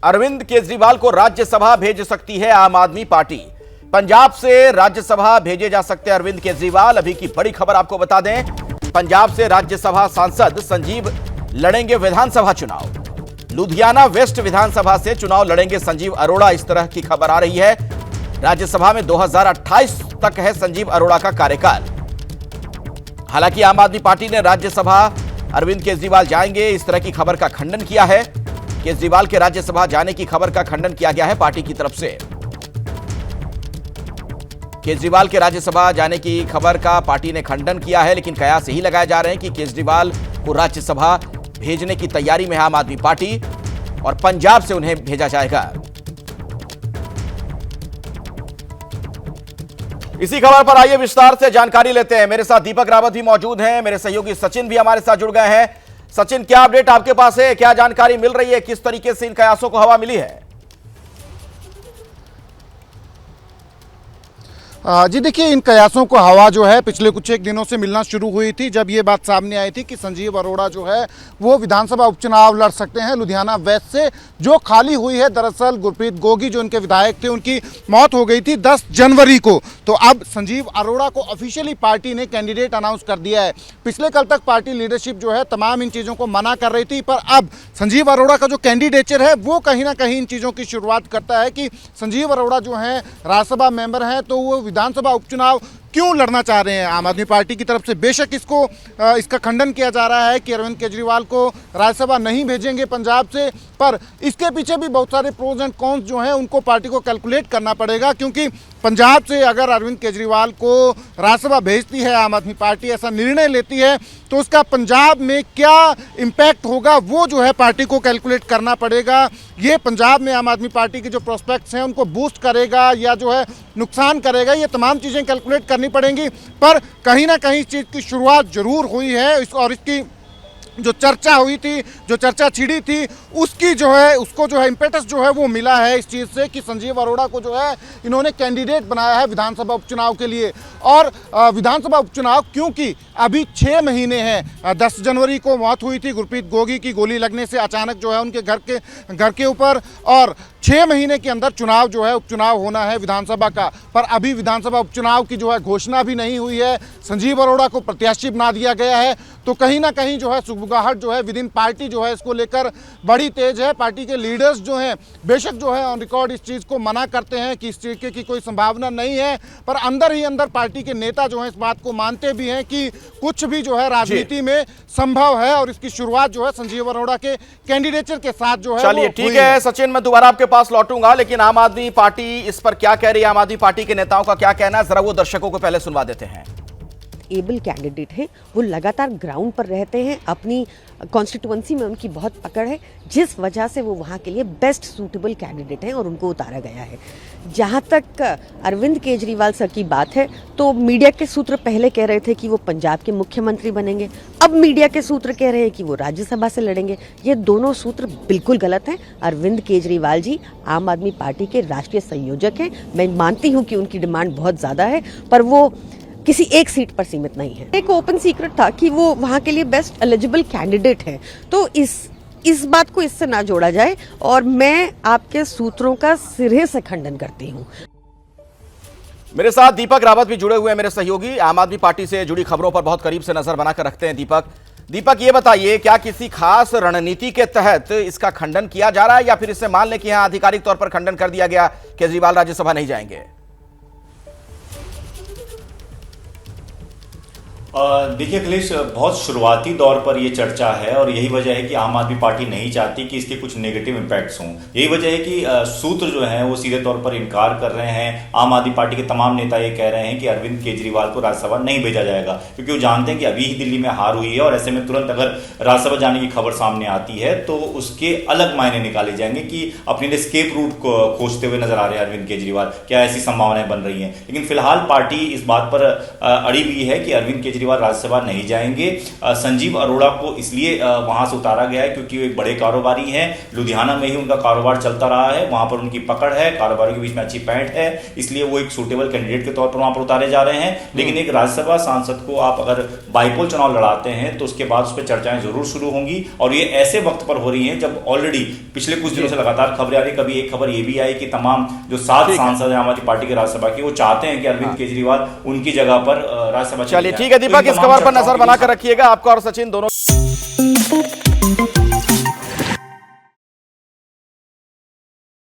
अरविंद केजरीवाल को राज्यसभा भेज सकती है आम आदमी पार्टी। पंजाब से राज्यसभा भेजे जा सकते हैं अरविंद केजरीवाल। अभी की बड़ी खबर आपको बता दें, पंजाब से राज्यसभा सांसद संजीव लड़ेंगे विधानसभा चुनाव। लुधियाना वेस्ट विधानसभा से चुनाव लड़ेंगे संजीव अरोड़ा, इस तरह की खबर आ रही है। राज्यसभा में 2028 तक है संजीव अरोड़ा का कार्यकाल। हालांकि आम आदमी पार्टी ने राज्यसभा अरविंद केजरीवाल जाएंगे इस तरह की खबर का खंडन किया है। केजरीवाल के राज्यसभा जाने की खबर का खंडन किया गया है पार्टी की तरफ से। केजरीवाल के राज्यसभा जाने की खबर का पार्टी ने खंडन किया है, लेकिन कयास यही लगाए जा रहे हैं कि केजरीवाल को राज्यसभा भेजने की तैयारी में है आम आदमी पार्टी और पंजाब से उन्हें भेजा जाएगा। इसी खबर पर आइए विस्तार से जानकारी लेते हैं। मेरे साथ दीपक रावत भी मौजूद हैं, मेरे सहयोगी सचिन भी हमारे साथ जुड़ गए हैं। सचिन, क्या अपडेट आपके पास है, क्या जानकारी मिल रही है, किस तरीके से इन कयासों को हवा मिली है? जी देखिए, इन कयासों को हवा जो है पिछले कुछ एक दिनों से मिलना शुरू हुई थी, जब ये बात सामने आई थी कि संजीव अरोड़ा जो है वो विधानसभा उपचुनाव लड़ सकते हैं लुधियाना वेस्ट से, जो खाली हुई है। दरअसल गुरप्रीत गोगी जो उनके विधायक थे, उनकी मौत हो गई थी 10 जनवरी को। तो अब संजीव अरोड़ा को ऑफिशियली पार्टी ने कैंडिडेट अनाउंस कर दिया है। पिछले कल तक पार्टी लीडरशिप जो है तमाम इन चीज़ों को मना कर रही थी, पर अब संजीव अरोड़ा का जो कैंडिडेचर है वो कहीं ना कहीं इन चीज़ों की शुरुआत करता है कि संजीव अरोड़ा जो हैं राज्यसभा मेंबर हैं, तो वो विधानसभा उपचुनाव क्यों लड़ना चाह रहे हैं आम आदमी पार्टी की तरफ से। बेशक इसका खंडन किया जा रहा है कि अरविंद केजरीवाल को राज्यसभा नहीं भेजेंगे पंजाब से, पर इसके पीछे भी बहुत सारे प्रोज एंड कॉन्स जो हैं उनको पार्टी को कैलकुलेट करना पड़ेगा, क्योंकि पंजाब से अगर अरविंद केजरीवाल को राज्यसभा भेजती है आम आदमी पार्टी, ऐसा निर्णय लेती है, तो उसका पंजाब में क्या इम्पैक्ट होगा वो जो है पार्टी को कैलकुलेट करना पड़ेगा। ये पंजाब में आम आदमी पार्टी के जो प्रोस्पेक्ट्स हैं उनको बूस्ट करेगा या जो है नुकसान करेगा, ये तमाम चीज़ें कैलकुलेट करनी पड़ेंगी। पर कहीं ना कहीं इस चीज़ की शुरुआत जरूर हुई है और इसकी जो चर्चा हुई थी, जो चर्चा छिड़ी थी, उसकी जो है उसको जो है इम्पेटस जो है वो मिला है इस चीज़ से कि संजीव अरोड़ा को जो है इन्होंने कैंडिडेट बनाया है विधानसभा उपचुनाव के लिए। और विधानसभा उपचुनाव क्योंकि अभी 6 महीने हैं, 10 जनवरी को मौत हुई थी गुरप्रीत गोगी की गोली लगने से अचानक जो है उनके घर के ऊपर, और 6 महीने के अंदर चुनाव जो है उपचुनाव होना है विधानसभा का। पर अभी विधानसभा उपचुनाव की जो है घोषणा भी नहीं हुई है, संजीव अरोड़ा को प्रत्याशी बना दिया गया है। तो कहीं ना कहीं जो है सुगबुगाहट जो है विद इन पार्टी जो है इसको लेकर बड़ी तेज है। पार्टी के लीडर्स जो हैं बेशक जो है ऑन रिकॉर्ड इस चीज़ को मना करते हैं कि इस तरीके की कोई संभावना नहीं है, पर अंदर ही अंदर पार्टी के नेता जो है इस बात को मानते भी हैं कि कुछ भी जो है राजनीति में संभव है, और इसकी शुरुआत जो है संजीव अरोड़ा के कैंडिडेचर के साथ जो है। चलिए ठीक है सचिन, मैं दोबारा आपके पास लौटूंगा, लेकिन आम आदमी पार्टी इस पर क्या कह रही है, आम आदमी पार्टी के नेताओं का क्या कहना है, जरा वो दर्शकों को पहले सुनवा देते हैं। एबल कैंडिडेट है, वो लगातार ग्राउंड पर रहते हैं, अपनी कॉन्स्टिट्यूएंसी में उनकी बहुत पकड़ है, जिस वजह से वो वहाँ के लिए बेस्ट सूटेबल कैंडिडेट हैं और उनको उतारा गया है। जहाँ तक अरविंद केजरीवाल सर की बात है, तो मीडिया के सूत्र पहले कह रहे थे कि वो पंजाब के मुख्यमंत्री बनेंगे, अब मीडिया के सूत्र कह रहे हैं कि वो राज्यसभा से लड़ेंगे। ये दोनों सूत्र बिल्कुल गलत हैं। अरविंद केजरीवाल जी आम आदमी पार्टी के राष्ट्रीय संयोजक हैं। मैं मानती हूँ कि उनकी डिमांड बहुत ज़्यादा है, पर वो किसी एक सीट पर सीमित नहीं है। एक ओपन सीक्रेट था कि वो वहाँ के लिए बेस्ट एलिजिबल कैंडिडेट है, तो इस बात को इससे ना जोड़ा जाए, और मैं आपके सूत्रों का सिरे से खंडन करती हूँ। मेरे साथ दीपक रावत भी जुड़े हुए हैं, मेरे सहयोगी, आम आदमी पार्टी से जुड़ी खबरों पर बहुत करीब से नजर बनाकर रखते हैं। दीपक ये बताइए, क्या किसी खास रणनीति के तहत इसका खंडन किया जा रहा है, या फिर इससे मान लें कि यहां आधिकारिक तौर पर खंडन कर दिया गया, केजरीवाल राज्यसभा नहीं जाएंगे? देखिए अखिलेश, बहुत शुरुआती दौर पर यह चर्चा है और यही वजह है कि आम आदमी पार्टी नहीं चाहती कि इसके कुछ नेगेटिव इम्पैक्ट्स हों। यही वजह है कि सूत्र जो हैं वो सीधे तौर पर इनकार कर रहे हैं। आम आदमी पार्टी के तमाम नेता ये कह रहे हैं कि अरविंद केजरीवाल को राज्यसभा नहीं भेजा जाएगा, क्योंकि वो जानते हैं कि अभी ही दिल्ली में हार हुई है और ऐसे में तुरंत अगर राज्यसभा जाने की खबर सामने आती है तो उसके अलग मायने निकाले जाएंगे कि अपने लिए स्केप रूट को खोजते हुए नजर आ रहे हैं अरविंद केजरीवाल। क्या ऐसी संभावनाएं बन रही हैं? लेकिन फिलहाल पार्टी इस बात पर अड़ी हुई है कि अरविंद केजरीवाल राज्यसभा नहीं जाएंगे। संजीव अरोड़ा को इसलिए वहां से उतारा गया है क्योंकि वो एक बड़े कारोबारी हैं, लुधियाना में ही उनका कारोबार चलता रहा है, वहां पर उनकी पकड़ है, कारोबारी के बीच में अच्छी पैठ है, इसलिए वो एक सूटेबल कैंडिडेट के तौर पर वहां पर उतारे जा रहे हैं। लेकिन एक राज्यसभा सांसद को आप अगर बाईपोल चुनाव लड़ाते हैं तो उसके बाद उस पर चर्चाएं जरूर शुरू होंगी, और ये ऐसे वक्त पर हो रही हैं जब ऑलरेडी पिछले कुछ दिनों से लगातार खबरें आ रही। कभी एक खबर ये भी आई कि तमाम जो 7 सांसद हैं आम आदमी पार्टी के राज्यसभा के, वो चाहते हैं कि अरविंद केजरीवाल उनकी जगह पर राज्यसभा। चलिए ठीक है दीपक, इस खबर पर नजर बनाकर रखिएगा। आपका और सचिन दोनों